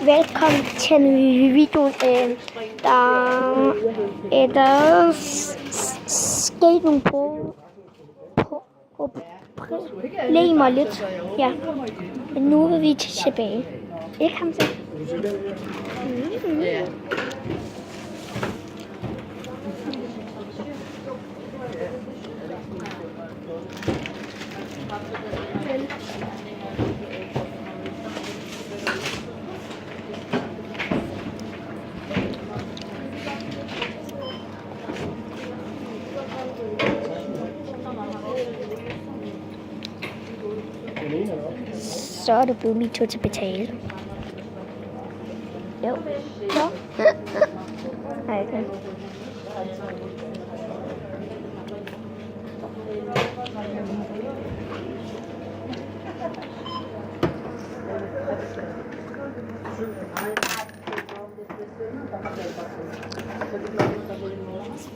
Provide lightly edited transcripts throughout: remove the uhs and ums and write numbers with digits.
Velkommen til en ny video. Der er sket nogle problemer lidt. Ja. Men nu er vi tilbage. Ikke ham selv. Så er det blevet min tur til at betale. Jo. Så. Nej, okay.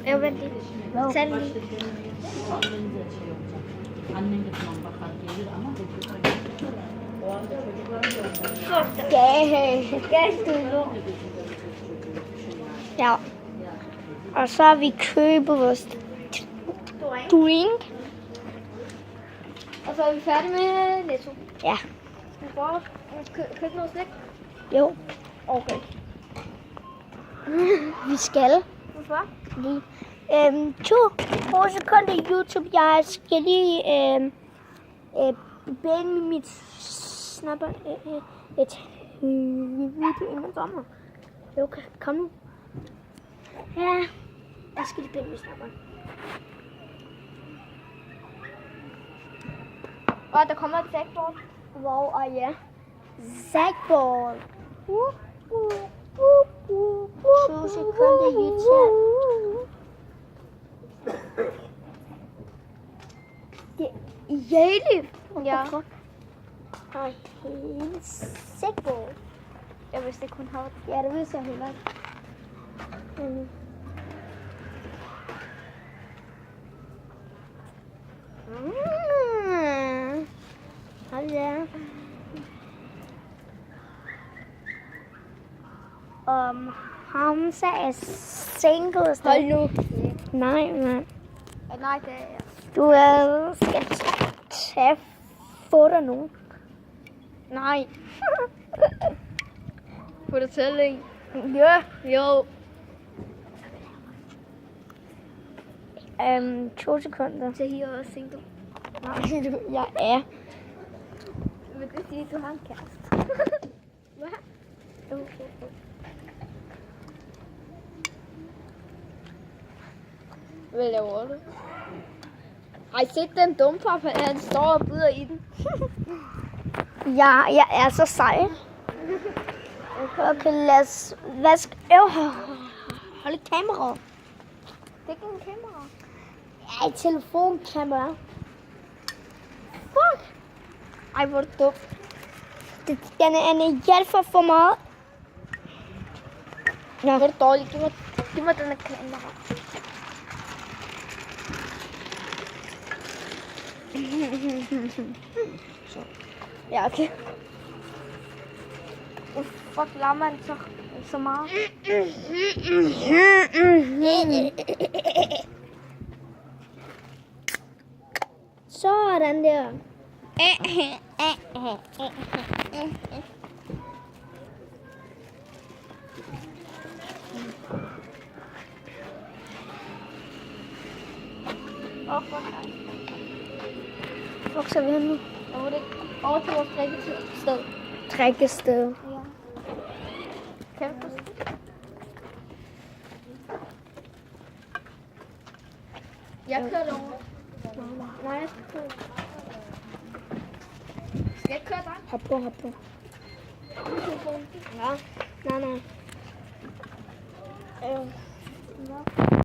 Jeg venter lige. Tag den lige. Ja. Og så har vi købt vores drink. Og så er vi færdige med Netto. Ja. Vi får købe noget slik. Jo. Okay. Vi skal. Hvorfor? Lige. 2 sekunder i YouTube. Jeg skal lige binde mit snapper et video inden sommer. Okay, kom nu. Ja, jeg skal lige binde mit snapper. Og der kommer et sackboard. Wow, og ja. Sackboard. 2 sekunder i YouTube. Det er jævligt. Ja. Og hele sackboard. Jeg vidste ikke, hun havde det. Ja, det vidste jeg heller ikke. Hold da. Hamza er single. Hold nu. Nej, mand. Nej, det er jeg. Du skal få dig nogen. Nej. Få det til en. Ja. Jo. 2 sekunder. Så her er single. Nej, jeg er. Vil det sige, at du har en kæreste? Hvad? Hvad laver du? Har I set den dumpappa, han står og bider i den? Ja, jeg er så sej. Okay, lad os vaske. Hold et kamera. Det er ikke en kamera. Ja, et telefonkamera. Fuck. Ej, hvor er det dumt. Den er hjælper for meget. Ja. Hvor er det dårligt. Giv mig den her kamera. Så. Ja, okay. Fuck, lammer han så meget. Sådan der. Hvor skal vi hen nu? Over til vores drikkested. Drikkested. Ja. Kan du forstå? Jeg kører derovre. Nej, jeg skal køre. Skal jeg køre dig? Hop på. Ja. Nej. Ja.